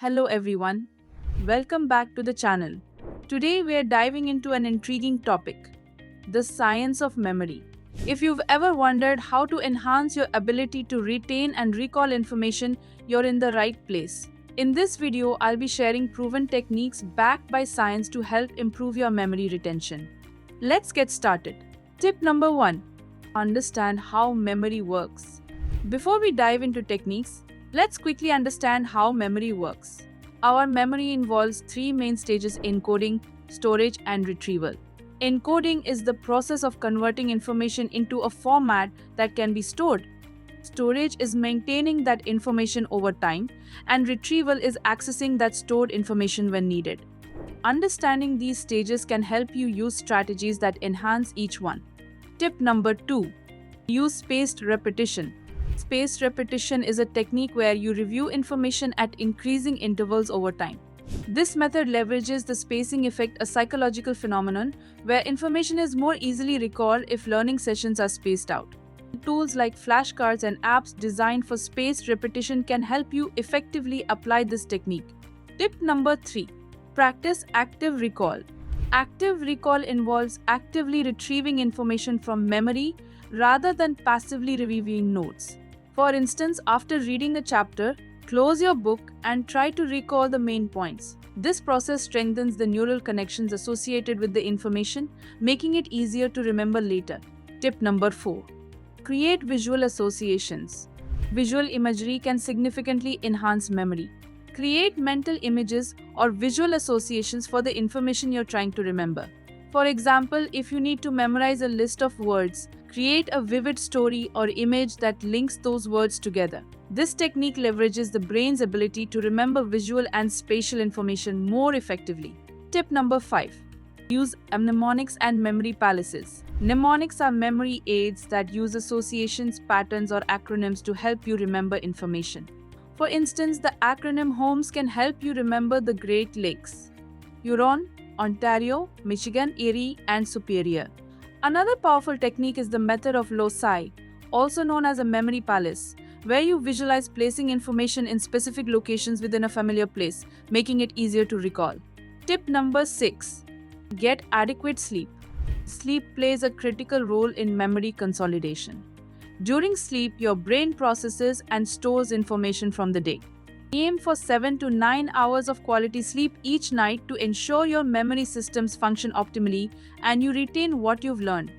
Hello everyone, welcome back to the channel. Today we are diving into an intriguing topic, the science of memory. If you've ever wondered how to enhance your ability to retain and recall information, you're in the right place. In this video, I'll be sharing proven techniques backed by science to help improve your memory retention. Let's get started. Tip number 1. Understand how memory works. Before we dive into techniques, let's quickly understand how memory works. Our memory involves three main stages: encoding, storage, and retrieval. Encoding is the process of converting information into a format that can be stored. Storage is maintaining that information over time, and retrieval is accessing that stored information when needed. Understanding these stages can help you use strategies that enhance each one. Tip number 2. Use spaced repetition. Spaced repetition is a technique where you review information at increasing intervals over time. This method leverages the spacing effect, a psychological phenomenon where information is more easily recalled if learning sessions are spaced out. Tools like flashcards and apps designed for spaced repetition can help you effectively apply this technique. Tip number 3. Practice active recall. Active recall involves actively retrieving information from memory rather than passively reviewing notes. For instance, after reading a chapter, close your book and try to recall the main points. This process strengthens the neural connections associated with the information, making it easier to remember later. Tip number 4. Create visual associations. Visual imagery can significantly enhance memory. Create mental images or visual associations for the information you're trying to remember. For example, if you need to memorize a list of words, create a vivid story or image that links those words together. This technique leverages the brain's ability to remember visual and spatial information more effectively. Tip number 5. Use mnemonics and memory palaces. Mnemonics are memory aids that use associations, patterns, or acronyms to help you remember information. For instance, the acronym HOMES can help you remember the Great Lakes: Huron, Ontario, Michigan, Erie, and Superior. Another powerful technique is the method of loci, also known as a memory palace, where you visualize placing information in specific locations within a familiar place, making it easier to recall. Tip number 6. Get adequate sleep. Sleep plays a critical role in memory consolidation. During sleep, your brain processes and stores information from the day. Aim for 7 to 9 hours of quality sleep each night to ensure your memory systems function optimally and you retain what you've learned.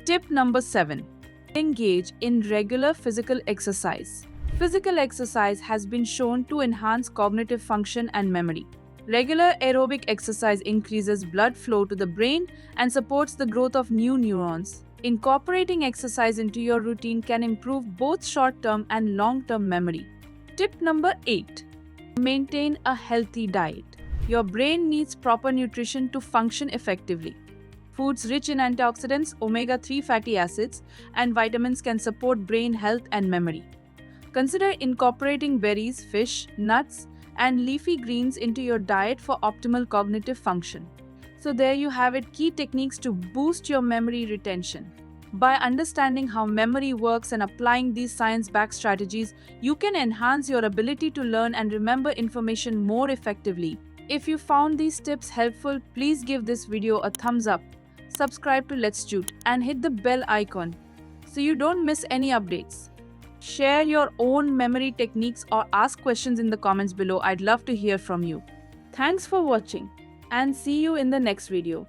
Tip number 7. Engage in regular physical exercise. Physical exercise has been shown to enhance cognitive function and memory. Regular aerobic exercise increases blood flow to the brain and supports the growth of new neurons. Incorporating exercise into your routine can improve both short-term and long-term memory. Tip number 8. Maintain a healthy diet. Your brain needs proper nutrition to function effectively. Foods rich in antioxidants, omega-3 fatty acids, and vitamins can support brain health and memory. Consider incorporating berries, fish, nuts, and leafy greens into your diet for optimal cognitive function. So there you have it, key techniques to boost your memory retention. By understanding how memory works and applying these science-backed strategies, you can enhance your ability to learn and remember information more effectively. If you found these tips helpful, please give this video a thumbs up, subscribe to Let's Jute, and hit the bell icon so you don't miss any updates. Share your own memory techniques or ask questions in the comments below. I'd love to hear from you. Thanks for watching and see you in the next video.